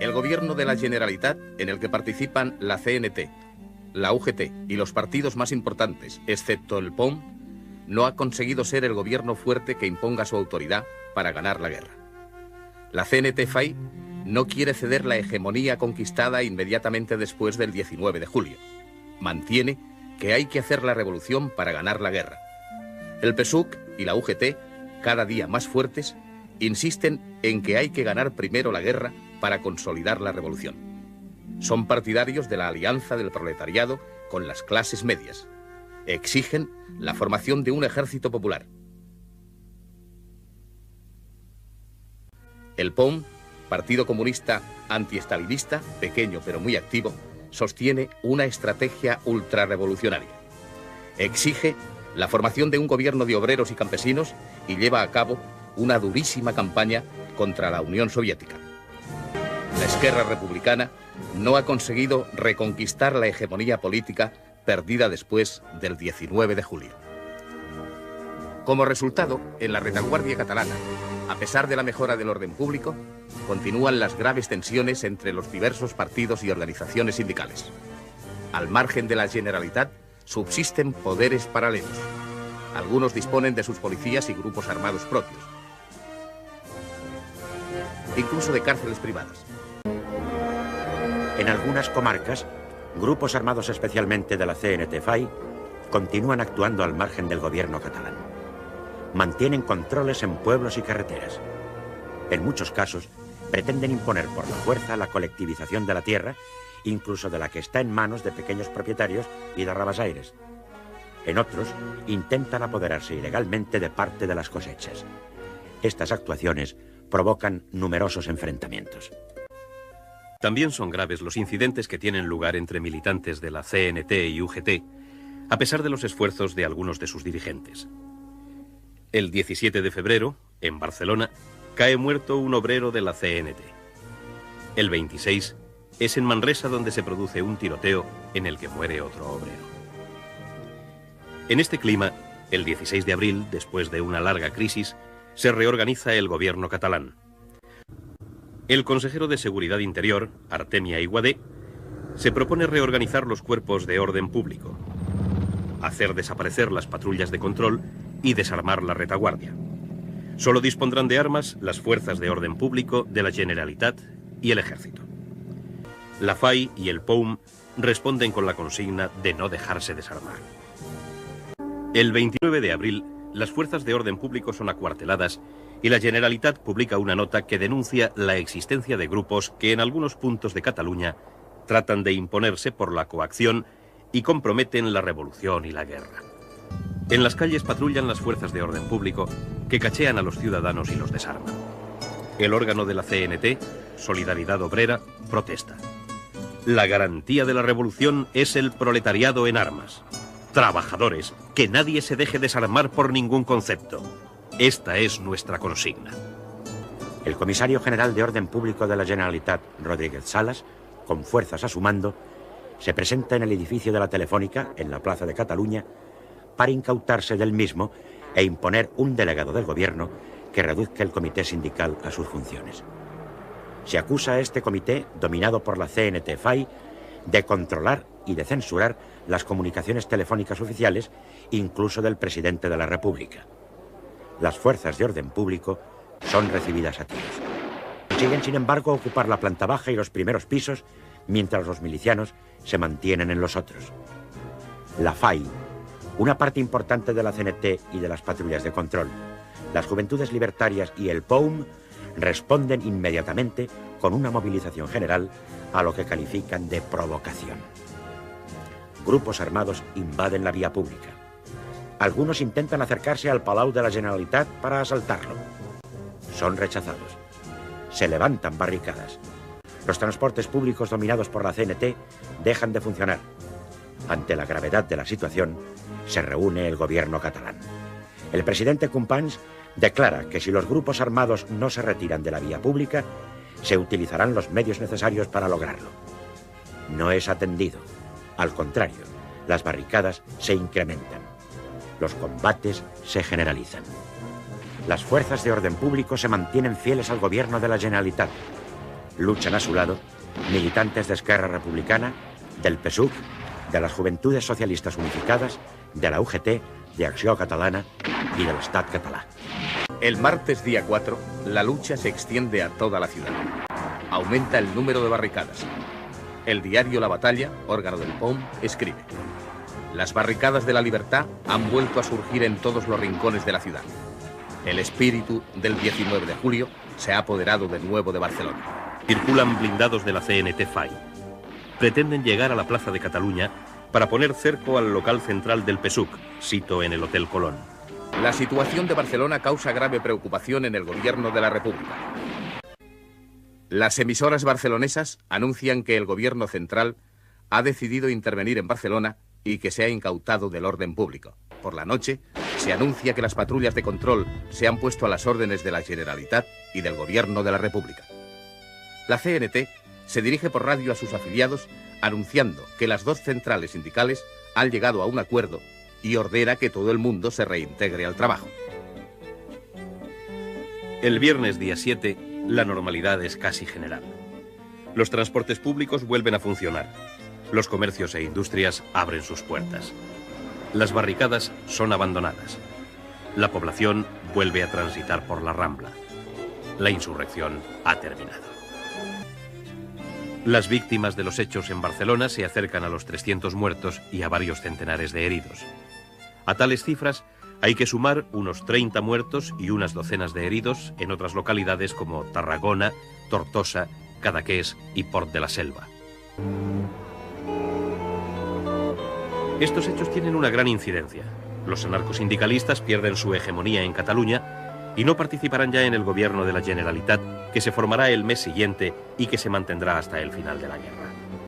El gobierno de la Generalitat, en el que participan la CNT, la UGT y los partidos más importantes, excepto el POUM, no ha conseguido ser el gobierno fuerte que imponga su autoridad para ganar la guerra. La CNT-FAI no quiere ceder la hegemonía conquistada inmediatamente después del 19 de julio. Mantiene que hay que hacer la revolución para ganar la guerra. El PSUC y la UGT, cada día más fuertes, insisten en que hay que ganar primero la guerra para consolidar la revolución. Son partidarios de la alianza del proletariado con las clases medias. Exigen la formación de un ejército popular. El POUM, Partido Comunista Antiestalinista, pequeño pero muy activo, sostiene una estrategia ultrarrevolucionaria. Exige la formación de un gobierno de obreros y campesinos y lleva a cabo una durísima campaña contra la Unión Soviética. La Esquerra Republicana no ha conseguido reconquistar la hegemonía política perdida después del 19 de julio. Como resultado, en la retaguardia catalana, a pesar de la mejora del orden público, continúan las graves tensiones entre los diversos partidos y organizaciones sindicales. Al margen de la Generalitat subsisten poderes paralelos. Algunos disponen de sus policías y grupos armados propios, incluso de cárceles privadas. En algunas comarcas, grupos armados especialmente de la CNT-FAI continúan actuando al margen del gobierno catalán. Mantienen controles en pueblos y carreteras. En muchos casos, pretenden imponer por la fuerza la colectivización de la tierra, incluso de la que está en manos de pequeños propietarios y de rabasaires. En otros, intentan apoderarse ilegalmente de parte de las cosechas. Estas actuaciones provocan numerosos enfrentamientos. También son graves los incidentes que tienen lugar entre militantes de la CNT y UGT, a pesar de los esfuerzos de algunos de sus dirigentes. El 17 de febrero, en Barcelona, cae muerto un obrero de la CNT. El 26 es en Manresa donde se produce un tiroteo en el que muere otro obrero. En este clima, el 16 de abril, después de una larga crisis, se reorganiza el gobierno catalán. El consejero de Seguridad Interior, Artemia Aiguadé, se propone reorganizar los cuerpos de orden público, hacer desaparecer las patrullas de control y desarmar la retaguardia. Solo dispondrán de armas las fuerzas de orden público de la Generalitat y el ejército. La FAI y el POUM responden con la consigna de no dejarse desarmar. El 29 de abril, las fuerzas de orden público son acuarteladas y la Generalitat publica una nota que denuncia la existencia de grupos que en algunos puntos de Cataluña tratan de imponerse por la coacción y comprometen la revolución y la guerra. En las calles patrullan las fuerzas de orden público que cachean a los ciudadanos y los desarman. El órgano de la CNT, Solidaridad Obrera, protesta. La garantía de la revolución es el proletariado en armas. Trabajadores, que nadie se deje desarmar por ningún concepto. Esta es nuestra consigna. El comisario general de Orden Público de la Generalitat, Rodríguez Salas, con fuerzas a su mando, se presenta en el edificio de la Telefónica, en la Plaza de Cataluña, para incautarse del mismo e imponer un delegado del gobierno que reduzca el comité sindical a sus funciones. Se acusa a este comité, dominado por la CNT-FAI, de controlar y de censurar las comunicaciones telefónicas oficiales, incluso del presidente de la República. Las fuerzas de orden público son recibidas a tiros. Consiguen, sin embargo, ocupar la planta baja y los primeros pisos, mientras los milicianos se mantienen en los otros. La FAI, una parte importante de la CNT y de las patrullas de control, las Juventudes Libertarias y el POUM responden inmediatamente con una movilización general a lo que califican de provocación. Grupos armados invaden la vía pública. Algunos intentan acercarse al Palau de la Generalitat para asaltarlo. Son rechazados. Se levantan barricadas. Los transportes públicos dominados por la CNT dejan de funcionar. Ante la gravedad de la situación, se reúne el gobierno catalán. El presidente Companys declara que si los grupos armados no se retiran de la vía pública, se utilizarán los medios necesarios para lograrlo. No es atendido. Al contrario, las barricadas se incrementan. Los combates se generalizan. Las fuerzas de orden público se mantienen fieles al gobierno de la Generalitat. Luchan a su lado militantes de Esquerra Republicana, del PSUC, de las Juventudes Socialistas Unificadas, de la UGT, de Acció Catalana y del Estat Català. El martes día 4, la lucha se extiende a toda la ciudad. Aumenta el número de barricadas. El diario La Batalla, órgano del POUM, escribe: las barricadas de la libertad han vuelto a surgir en todos los rincones de la ciudad. El espíritu del 19 de julio se ha apoderado de nuevo de Barcelona. Circulan blindados de la CNT FAI. Pretenden llegar a la Plaza de Cataluña para poner cerco al local central del PSUC, sito en el Hotel Colón. La situación de Barcelona causa grave preocupación en el gobierno de la República. Las emisoras barcelonesas anuncian que el gobierno central ha decidido intervenir en Barcelona y que se ha incautado del orden público. Por la noche, se anuncia que las patrullas de control se han puesto a las órdenes de la Generalitat y del gobierno de la República. La CNT se dirige por radio a sus afiliados anunciando que las dos centrales sindicales han llegado a un acuerdo y ordena que todo el mundo se reintegre al trabajo. El viernes día 7, la normalidad es casi general. Los transportes públicos vuelven a funcionar. Los comercios e industrias abren sus puertas. Las barricadas son abandonadas. La población vuelve a transitar por la Rambla. La insurrección ha terminado. Las víctimas de los hechos en Barcelona se acercan a los 300 muertos y a varios centenares de heridos. A tales cifras hay que sumar unos 30 muertos y unas docenas de heridos en otras localidades como Tarragona, Tortosa, Cadaqués y Port de la Selva. Estos hechos tienen una gran incidencia. Los anarcosindicalistas pierden su hegemonía en Cataluña y no participarán ya en el gobierno de la Generalitat, que se formará el mes siguiente y que se mantendrá hasta el final de la guerra.